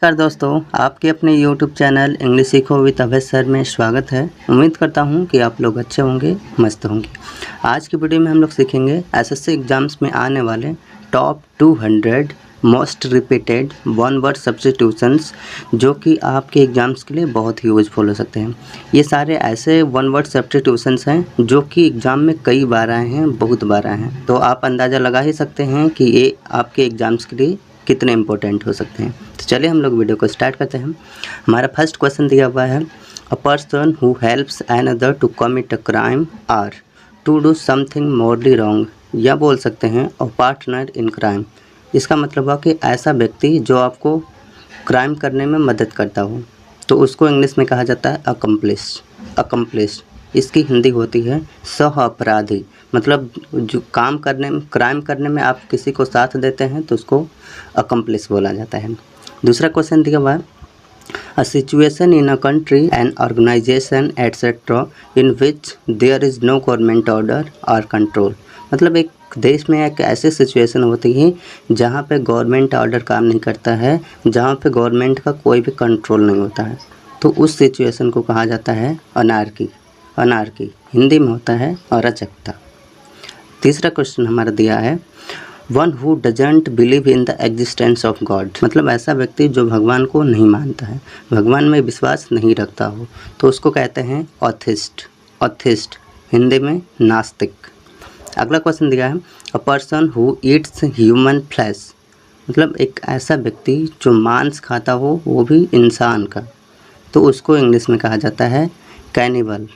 नमस्कार दोस्तों, आपके अपने YouTube चैनल इंग्लिश सीखो विद अभय सर में स्वागत है। उम्मीद करता हूं कि आप लोग अच्छे होंगे, मस्त होंगे। आज की वीडियो में हम लोग सीखेंगे एसएससी एग्ज़ाम्स में आने वाले top 200 most repeated one word substitutions जो कि आपके एग्ज़ाम्स के लिए बहुत ही यूज़फुल हो सकते हैं। ये सारे ऐसे वन वर्ड सब्स्टिट्यूशंस हैं जो कि एग्ज़ाम में कई बार आए हैं, बहुत बार आए हैं। तो आप अंदाज़ा लगा ही सकते हैं कि ये आपके एग्ज़ाम्स के लिए कितने इंपॉर्टेंट हो सकते हैं। तो चलिए हम लोग वीडियो को स्टार्ट करते हैं। हमारा फर्स्ट क्वेश्चन दिया हुआ है, a person who helps another to commit a crime or to do something morally wrong, या बोल सकते हैं अ पार्टनर इन क्राइम। इसका मतलब हुआ कि ऐसा व्यक्ति जो आपको क्राइम करने में मदद करता हो, तो उसको इंग्लिश में कहा जाता है अकम्प्लिश। इसकी हिंदी होती है सह अपराधी। मतलब जो क्राइम करने में आप किसी को साथ देते हैं तो उसको अकम्प्लिश बोला जाता है। दूसरा क्वेश्चन दिया हुआ है, a situation in a country and organisation etcetera in which there is no government order और कंट्रोल। मतलब एक देश में एक ऐसी सिचुएशन होती है जहाँ पे गवर्नमेंट ऑर्डर काम नहीं करता है, जहाँ पे गवर्नमेंट का कोई भी कंट्रोल नहीं होता है, तो उस सिचुएशन को कहा जाता है अनार्की। हिंदी में होता है अराजकता। तीसरा क्वेश्चन हमारा दिया है, one who doesn't believe in the existence of God. मतलब ऐसा व्यक्ति जो भगवान को नहीं मानता है, भगवान में विश्वास नहीं रखता हो, तो उसको कहते हैं ऑथिस्ट, हिंदी में नास्तिक। अगला क्वेश्चन दिया है, a person who Yeats human flesh. मतलब एक ऐसा व्यक्ति जो मांस खाता हो, वो भी इंसान का, तो उसको इंग्लिश में कहा जाता है कैनिबल।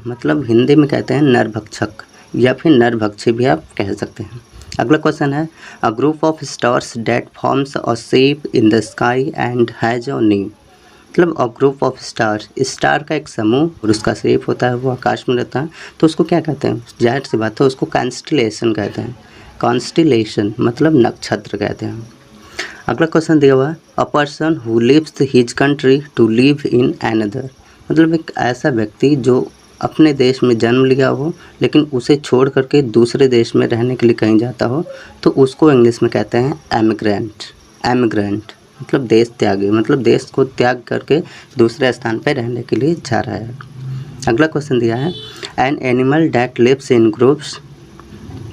मतलब हिंदी में कहते हैं नरभक्षक, या फिर नरभक्षी भी आप कह सकते हैं। अगला क्वेश्चन है, a group of stars that forms a shape in the sky and has a name. मतलब अ ग्रुप ऑफ स्टार का एक समूह और उसका शेप होता है, वो आकाश में रहता है, तो उसको क्या कहते हैं? जाहिर सी बात है, उसको कॉन्स्टिलेशन कहते हैं। कॉन्स्टिलेशन मतलब नक्षत्र कहते हैं। अगला क्वेश्चन दिया हुआ है, a person who leaves his country to live in another. मतलब एक ऐसा व्यक्ति जो अपने देश में जन्म लिया हो लेकिन उसे छोड़ करके दूसरे देश में रहने के लिए कहीं जाता हो, तो उसको इंग्लिश में कहते हैं एमिग्रेंट। मतलब देश त्यागी, मतलब देश को त्याग करके दूसरे स्थान पर रहने के लिए जा रहा है। अगला क्वेश्चन दिया है, an animal that lives in groups.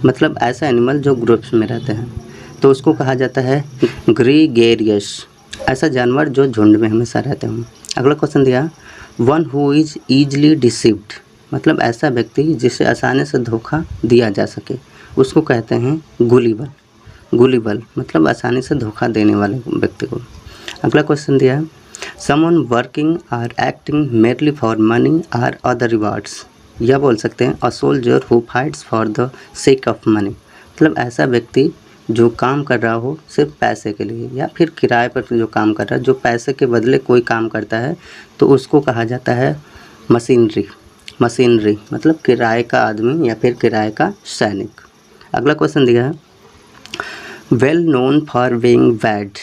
मतलब ऐसा एनिमल जो ग्रुप्स में रहते हैं, तो उसको कहा जाता है ग्रीगेरियस। ऐसा जानवर जो झुंड में हमेशा रहते हैं। अगला क्वेश्चन दिया, one who is easily deceived. मतलब ऐसा व्यक्ति जिसे आसानी से धोखा दिया जा सके, उसको कहते हैं गुलिबल। मतलब आसानी से धोखा देने वाले व्यक्ति को। अगला क्वेश्चन दिया है, someone working or acting merely for money or other rewards, या बोल सकते हैं a soldier who fights for the sake of money. मतलब ऐसा व्यक्ति जो काम कर रहा हो सिर्फ पैसे के लिए, या फिर किराए पर जो काम कर रहा है, जो पैसे के बदले कोई काम करता है, तो उसको कहा जाता है मशीनरी। मतलब किराए का आदमी या फिर किराए का सैनिक। अगला क्वेश्चन दिया है, well known for being bad,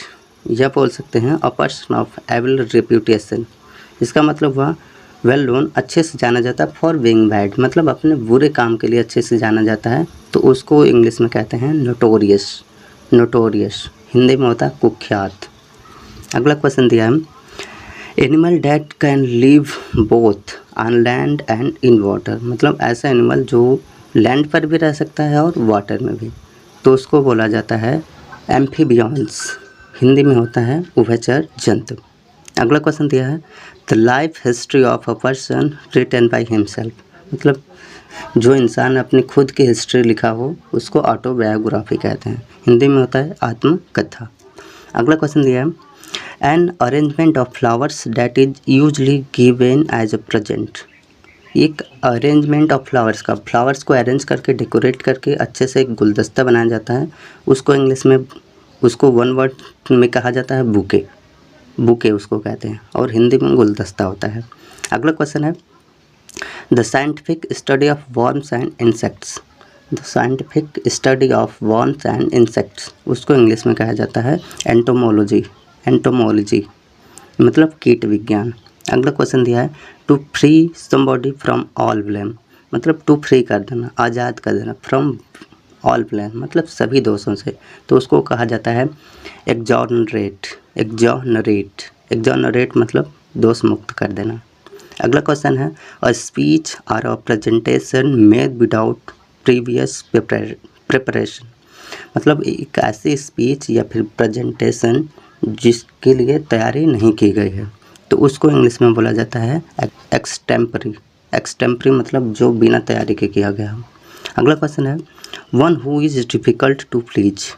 या बोल सकते हैं a person of evil reputation. इसका मतलब हुआ वेल नोन, अच्छे से जाना जाता है, फॉर बीइंग बैड मतलब अपने बुरे काम के लिए अच्छे से जाना जाता है, तो उसको इंग्लिश में कहते हैं नोटोरियस। हिंदी में होता है कुख्यात। अगला क्वेश्चन दिया है, animal that can live both on land and in water. मतलब ऐसा एनिमल जो लैंड पर भी रह सकता है और वाटर में भी, तो उसको बोला जाता है एम्फीबियंस। हिंदी में होता है उभयचर जंतु। अगला क्वेश्चन दिया है, the life history of a person written by himself. मतलब जो इंसान अपनी खुद की हिस्ट्री लिखा हो उसको ऑटोबायोग्राफी कहते हैं। हिंदी में होता है आत्मकथा। अगला क्वेश्चन दिया है, an arrangement of flowers that is usually given as a present. एक अरेंजमेंट ऑफ फ्लावर्स को अरेंज करके डेकोरेट करके अच्छे से एक गुलदस्ता बनाया जाता है, उसको इंग्लिश में उसको वन वर्ड में कहा जाता है बुके उसको कहते हैं, और हिंदी में गुलदस्ता होता है। अगला क्वेश्चन है, the scientific study of worms and insects. The scientific study of worms and insects, उसको इंग्लिश में कहा जाता है एंटोमोलॉजी मतलब कीट विज्ञान। अगला क्वेश्चन दिया है, to free somebody from all blame. मतलब टू फ्री कर देना, आज़ाद कर देना, फ्रॉम ऑल ब्लेम मतलब सभी दोषों से, तो उसको कहा जाता है एग्जॉनरेट। एग्जॉनरेट एग्जॉनरेट मतलब दोष मुक्त कर देना। अगला क्वेश्चन है अ स्पीच और a presentation made without previous preparation. मतलब एक ऐसी स्पीच या फिर प्रेजेंटेशन जिसके लिए तैयारी नहीं की गई है, तो उसको इंग्लिश में बोला जाता है एक्सटेम्परी। एक्सटेम्परी मतलब जो बिना तैयारी के किया गया। अगला क्वेश्चन है one who is difficult to please.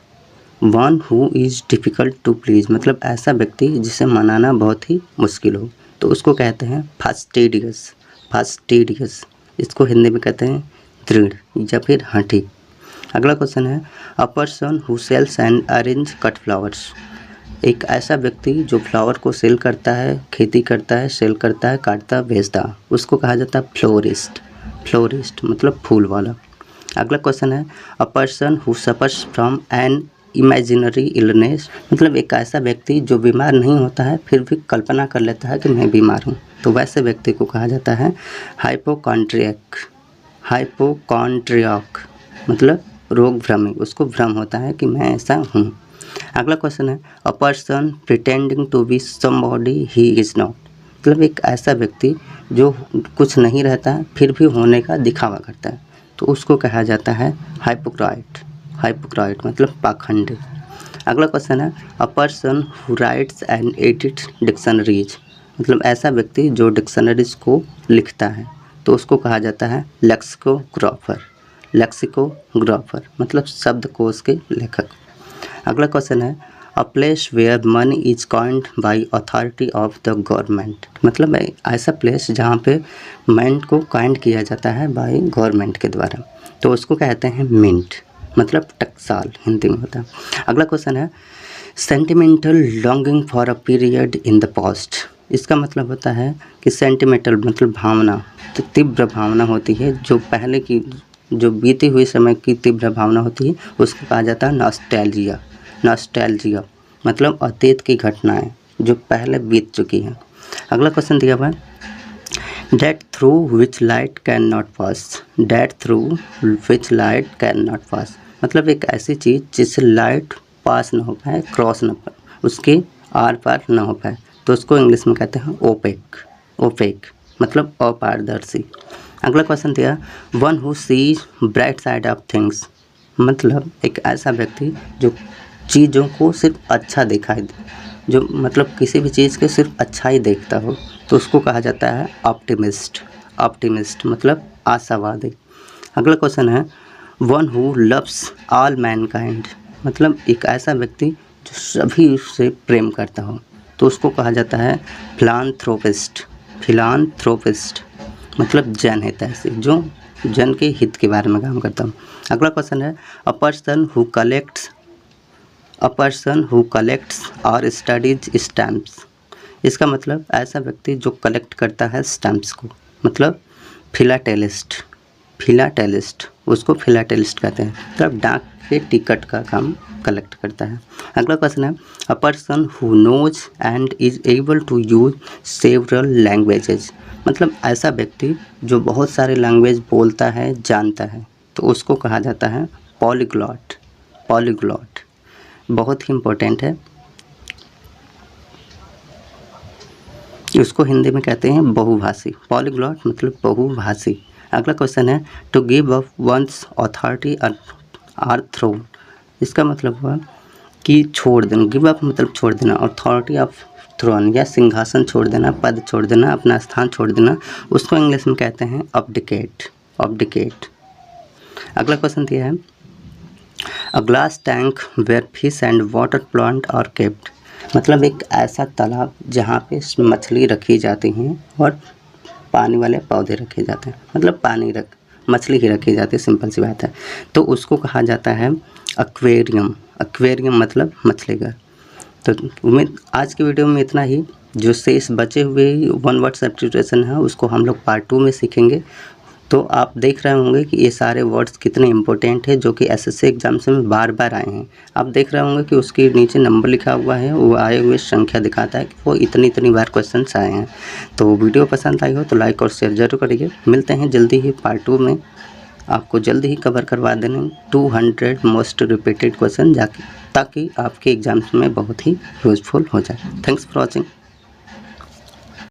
One who is difficult to please मतलब ऐसा व्यक्ति जिसे मनाना बहुत ही मुश्किल हो, तो उसको कहते हैं फास्टिडियस। फास्टिडियस इसको हिंदी में कहते हैं दृढ़ या फिर हठी। अगला क्वेश्चन है a person who sells and arrange cut flowers. एक ऐसा व्यक्ति जो फ्लावर को सेल करता है, खेती करता है, सेल करता है, काटता बेचता, उसको कहा जाता है फ्लोरिस्ट। फ्लोरिस्ट मतलब फूल वाला। अगला क्वेश्चन है a person who suffers from an imaginary illness. मतलब एक ऐसा व्यक्ति जो बीमार नहीं होता है फिर भी कल्पना कर लेता है कि मैं बीमार हूँ, तो वैसे व्यक्ति को कहा जाता है हाइपोकॉन्ड्रियक। हाइपोकॉन्ड्रियक मतलब रोग भ्रमी, उसको भ्रम होता है कि मैं ऐसा हूँ। अगला क्वेश्चन है a person pretending to be somebody he is not. मतलब एक ऐसा व्यक्ति जो कुछ नहीं रहता है फिर भी होने का दिखावा करता है, तो उसको कहा जाता है हाइपोक्राइट। हाइपोक्राइट मतलब पाखंडी। अगला क्वेश्चन है a person who rights and edits dictionaries. मतलब ऐसा व्यक्ति जो डिक्शनरीज को लिखता है, तो उसको कहा जाता है लेक्सिकोग्राफर। लेक्सिकोग्राफर मतलब शब्दकोश के लेखक। अगला क्वेश्चन है a place where money is coined by authority of the government. मतलब ऐसा प्लेस जहाँ पे मनी को कॉइंड किया जाता है बाय गवर्नमेंट के द्वारा, तो उसको कहते हैं मिंट मतलब टकसाल हिंदी में होता है। अगला क्वेश्चन है sentimental longing for a period in the past. इसका मतलब होता है कि सेंटिमेंटल मतलब भावना, तो तीव्र भावना होती है जो पहले की जो बीते हुए समय की तीव्र भावना होती है, उसको कहा जाता है नॉस्टैल्जिया। नॉस्टैल्जिया मतलब अतीत की घटनाएं जो पहले बीत चुकी हैं। अगला क्वेश्चन दिया हुआ है that through which light can not pass. That through which light can not pass मतलब एक ऐसी चीज़ जिससे लाइट पास ना हो पाए, क्रॉस ना पाए, उसके आर पार ना हो पाए, तो उसको इंग्लिश में कहते हैं ओपेक। ओपेक मतलब अपारदर्शी। अगला क्वेश्चन दिया one who seize bright side of things. मतलब एक ऐसा व्यक्ति जो चीज़ों को सिर्फ अच्छा दिखाई दे, जो मतलब किसी भी चीज़ के सिर्फ अच्छा ही देखता हो, तो उसको कहा जाता है ऑप्टिमिस्ट। ऑप्टिमिस्ट मतलब आशावादी। अगला क्वेश्चन है one who loves all Mankind. मतलब एक ऐसा व्यक्ति जो सभी से प्रेम करता हो, तो उसको कहा जाता है फिलान्थ्रोपिस्ट। फिलान्थ्रोपिस्ट मतलब जन हितैषी, जो जन के हित के बारे में काम करता हूँ। अगला क्वेश्चन है अ पर्सन हु कलेक्ट्स और स्टडीज स्टैम्प्स। इसका मतलब ऐसा व्यक्ति जो कलेक्ट करता है स्टैम्प्स को, मतलब फिलाटेलिस्ट। फिलाटेलिस्ट उसको फिलाटेलिस्ट कहते हैं, मतलब डाक के टिकट का काम कलेक्ट करता है। अगला क्वेश्चन है a person who knows and is able to use several languages. मतलब ऐसा व्यक्ति जो बहुत सारे लैंग्वेज बोलता है, जानता है, तो उसको कहा जाता है पॉलीग्लॉट। पॉलीग्लॉट बहुत ही इम्पोर्टेंट है, उसको हिंदी में कहते हैं बहुभाषी। पॉलीग्लॉट मतलब बहुभाषी। अगला क्वेश्चन है to give up one's authority or throne. इसका मतलब हुआ कि छोड़ देना। गिव अप मतलब छोड़ देना, अथॉरिटी ऑफ थ्रोन या सिंहासन छोड़ देना, पद छोड़ देना, अपना स्थान छोड़ देना, उसको इंग्लिश में कहते हैं अब्डिकेट। अब्डिकेट। अगला क्वेश्चन दिया है a glass tank where fish and water plant are kept. मतलब एक ऐसा तालाब जहाँ पे मछली रखी जाती हैं और पानी वाले पौधे रखे जाते हैं, मतलब मछली ही रखी जाती है, सिंपल सी बात है, तो उसको कहा जाता है एक्वेरियम। एक्वेरियम मतलब मछली घर। तो उम्मीद आज की वीडियो में इतना ही। जो शेष बचे हुए वन वर्ड सब्स्टिट्यूशन है उसको हम लोग पार्ट 2 में सीखेंगे। तो आप देख रहे होंगे कि ये सारे वर्ड्स कितने इंपॉर्टेंट है, जो कि एसएससी एग्जाम्स में बार बार आए हैं। आप देख रहे होंगे कि उसके नीचे नंबर लिखा हुआ है, वो आए हुए संख्या दिखाता है कि वो इतनी बार क्वेश्चंस आए हैं। तो वीडियो पसंद आई हो तो लाइक और शेयर जरूर करिए। मिलते हैं जल्दी ही पार्ट 2 में। आपको जल्द ही कवर करवा देंगे 200 मोस्ट रिपीटेड क्वेश्चन ताकि आपके एग्जाम्स में बहुत ही यूज़फुल हो जाए। Thanks for watching.